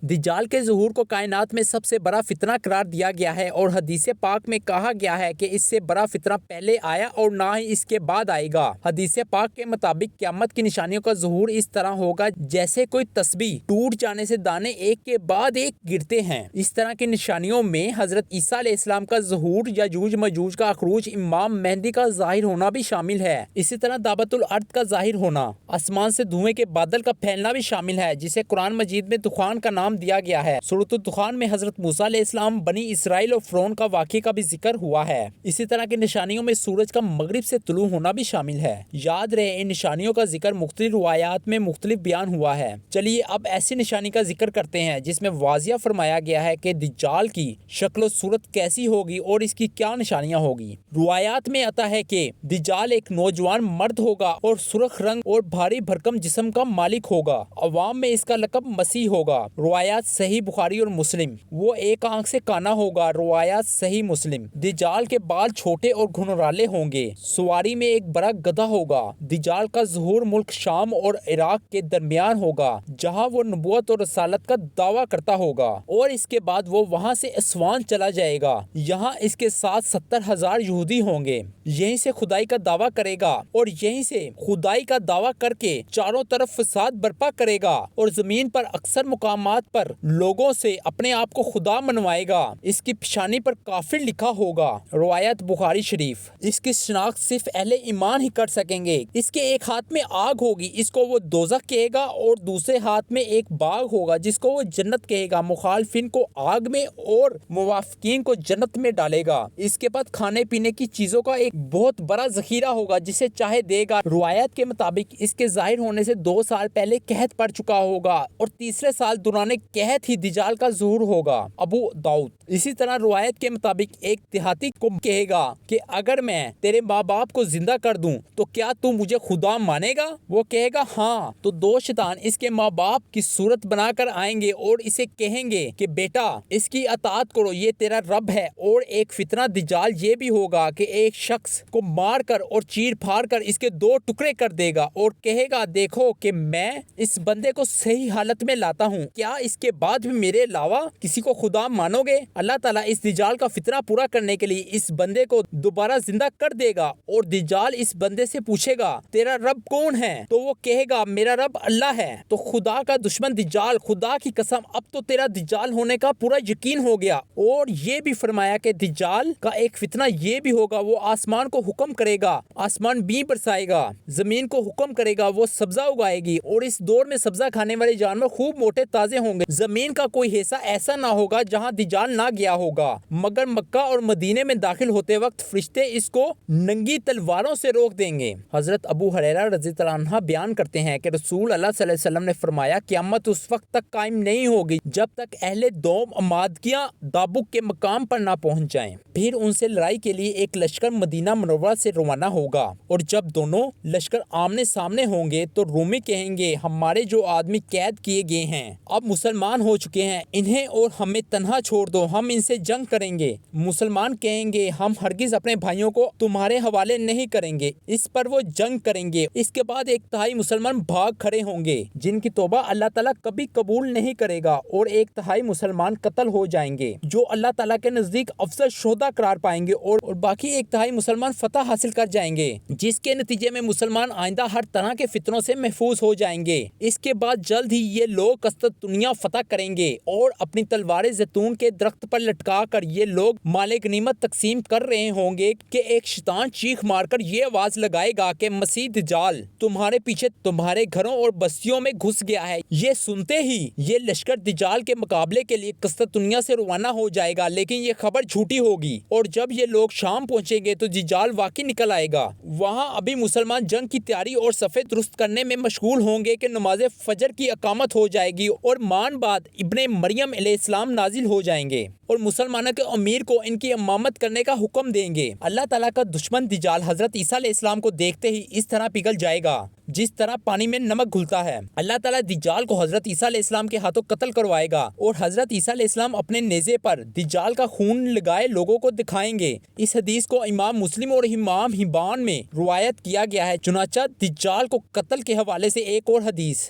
دجال کے ظہور کو کائنات میں سب سے بڑا فتنہ قرار دیا گیا ہے اور حدیث پاک میں کہا گیا ہے کہ اس سے بڑا فتنہ پہلے آیا اور نہ ہی اس کے بعد آئے گا۔ حدیث پاک کے مطابق قیامت کی نشانیوں کا ظہور اس طرح ہوگا جیسے کوئی تسبیح ٹوٹ جانے سے دانے ایک کے بعد ایک گرتے ہیں۔ اس طرح کی نشانیوں میں حضرت عیسیٰ علیہ السلام کا ظہور، یاجوج ماجوج کا خروج، امام مہدی کا ظاہر ہونا بھی شامل ہے۔ اسی طرح دعوت الارض کا ظاہر ہونا، آسمان سے دھوئیں کے بادل کا پھیلنا بھی شامل ہے، جسے قرآن مجید میں طوفان کا نام دیا گیا ہے۔ سورۃ الدخان میں حضرت موسیٰ علیہ السلام، بنی اسرائیل اور فرعون کا واقعے کا بھی ذکر ہوا ہے۔ اسی طرح کی نشانیوں میں سورج کا مغرب سے طلوع ہونا بھی شامل ہے۔ یاد رہے ان نشانیوں کا ذکر مختلف روایات میں مختلف بیان ہوا ہے۔ چلیے اب ایسی نشانی کا ذکر کرتے ہیں جس میں واضح فرمایا گیا ہے کہ دجال کی شکل و صورت کیسی ہوگی اور اس کی کیا نشانیاں ہوگی۔ روایات میں آتا ہے کہ دجال ایک نوجوان مرد ہوگا اور سرخ رنگ اور بھاری بھرکم جسم کا مالک ہوگا۔ عوام میں اس کا لقب مسیح ہوگا۔ روایات صحیح بخاری اور مسلم۔ وہ ایک آنکھ سے کانا ہوگا۔ روایات صحیح مسلم۔ دجال کے بال چھوٹے اور گھنگرالے ہوں گے۔ سواری میں ایک بڑا گدھا ہوگا۔ دجال کا ظہور ملک شام اور عراق کے درمیان ہوگا، جہاں وہ نبوت اور رسالت کا دعویٰ کرتا ہوگا، اور اس کے بعد وہ وہاں سے اسوان چلا جائے گا۔ یہاں اس کے ساتھ 70,000 یہودی ہوں گے۔ یہیں سے خدائی کا دعویٰ کرے گا اور یہیں سے خدائی کا دعویٰ کر کے چاروں طرف فساد برپا کرے گا اور زمین پر اکثر مقامات پر لوگوں سے اپنے آپ کو خدا منوائے گا۔ اس کی پیشانی پر کافر لکھا ہوگا۔ روایت بخاری شریف۔ اس کی شناخت صرف اہل ایمان ہی کر سکیں گے۔ اس کے ایک ہاتھ میں آگ ہوگی، اس کو وہ دوزخ کہے گا، اور دوسرے ہاتھ میں ایک باغ ہوگا جس کو وہ جنت کہے گا۔ مخالفین کو آگ میں اور موافقین کو جنت میں ڈالے گا۔ اس کے بعد کھانے پینے کی چیزوں کا ایک بہت بڑا ذخیرہ ہوگا جسے چاہے دے گا۔ روایت کے مطابق اس کے ظاہر ہونے سے 2 سال پہلے قحط پڑ چکا ہوگا اور تیسرے سال دوران قحط ہی دجال کا ظہور ہوگا۔ ابو داؤد۔ اسی طرح روایت کے مطابق ایک دیہاتی کو کہے گا کہ اگر میں تیرے ماں باپ کو زندہ کر دوں تو کیا تو مجھے خدا مانے گا؟ وہ کہے گا ہاں۔ تو 2 شیطان اس کے ماں باپ کی صورت بنا کر آئیں گے اور اسے کہیں گے کہ بیٹا اس کی اطاعت کرو، یہ تیرا رب ہے۔ اور ایک فتنہ دجال یہ بھی ہوگا کہ ایک شخص کو مار کر اور چیر پھاڑ کر اس کے 2 ٹکڑے کر دے گا اور کہے گا دیکھو کہ میں اس بندے کو صحیح حالت میں لاتا ہوں، کیا اس کے بعد بھی میرے علاوہ کسی کو خدا مانو گے؟ اللہ تعالیٰ اس دجال کا فتنہ پورا کرنے کے لیے اس بندے کو دوبارہ زندہ کر دے گا اور دجال اس بندے سے پوچھے گا تیرا رب کون ہے؟ تو وہ کہے گا میرا رب اللہ ہے۔ تو خدا کا دشمن دجال، خدا کی قسم اب تو تیرا دجال ہونے کا پورا یقین ہو گیا۔ اور یہ بھی فرمایا کہ دجال کا ایک فتنہ یہ بھی ہوگا، وہ آسمان کو حکم کرے گا، آسمان بھی برسائے گا، زمین کو حکم کرے گا، وہ سبزہ اگائے گی، اور اس دور میں سبزہ کھانے والے جانور خوب موٹے تازے ہوں گے۔ زمین کا کوئی حصہ ایسا نہ ہوگا جہاں دجال نہ گیا ہوگا، مگر مکہ اور مدینے میں داخل ہوتے وقت فرشتے اس کو ننگی تلواروں سے روک دیں گے۔ حضرت ابو ہریرہ رضی اللہ عنہ بیان کرتے ہیں کہ رسول اللہ صلی اللہ علیہ وسلم نے فرمایا قیامت اس وقت تک قائم نہیں ہوگی جب تک اہل دوم امادگیاں دابق کے مقام پر نہ پہنچ جائیں۔ پھر ان سے لڑائی کے لیے ایک لشکر مدینہ منورہ سے روانہ ہوگا، اور جب دونوں لشکر آمنے سامنے ہوں گے تو رومی کہیں گے ہمارے جو آدمی قید کیے گئے ہیں اب مسلمان ہو چکے ہیں، انہیں اور ہمیں تنہا چھوڑ دو، ہم ان سے جنگ کریں گے۔ مسلمان کہیں گے ہم ہرگز اپنے بھائیوں کو تمہارے حوالے نہیں کریں گے۔ اس پر وہ جنگ کریں گے۔ اس کے بعد 1/3 مسلمان بھاگ کھڑے ہوں گے جن کی توبہ اللہ تعالیٰ کبھی قبول نہیں کرے گا، اور 1/3 مسلمان قتل ہو جائیں گے جو اللہ تعالیٰ کے نزدیک افضل شہداء قرار پائیں گے، اور باقی 1/3 مسلمان فتح حاصل کر جائیں گے، جس کے نتیجے میں مسلمان آئندہ ہر طرح کے فتنوں سے محفوظ ہو جائیں گے۔ اس کے بعد جلد ہی یہ لوگ قسطنطنیہ فتح کریں گے، اور اپنی تلواریں زیتون کے درخت پر لٹکا کر یہ لوگ مال غنیمت تقسیم کر رہے ہوں گے کہ ایک شیطان چیخ مار کر یہ آواز لگائے گا کہ مسیح دجال تمہارے پیچھے تمہارے گھروں اور بستیوں میں گھس گیا ہے۔ یہ سنتے ہی یہ لشکر دجال کے مقابلے کے لیے قسطنطنیہ سے روانہ ہو جائے گا، لیکن یہ خبر جھوٹی ہوگی، اور جب یہ لوگ شام پہنچیں گے تو دجال واقعی نکل آئے گا۔ وہاں ابھی مسلمان جنگ کی تیاری اور صفیں درست کرنے میں مشغول ہوں گے کہ نماز فجر کی اقامت ہو جائے گی اور مان بعد ابن مریم علیہ السلام نازل ہو جائیں گے اور مسلمانوں کے امیر کو ان کی امامت کرنے کا حکم دیں گے۔ اللہ تعالیٰ کا دشمن دجال حضرت عیسیٰ علیہ السلام کو دیکھتے ہی اس طرح پگھل جائے گا جس طرح پانی میں نمک گھلتا ہے۔ اللہ تعالیٰ دجال کو حضرت عیسیٰ علیہ السلام کے ہاتھوں قتل کروائے گا، اور حضرت عیسیٰ علیہ السلام اپنے نیزے پر دجال کا خون لگائے لوگوں کو دکھائیں گے۔ اس حدیث کو امام مسلم اور امام حبان میں روایت کیا گیا ہے۔ چنانچہ دجال کو قتل کے حوالے سے ایک اور حدیث،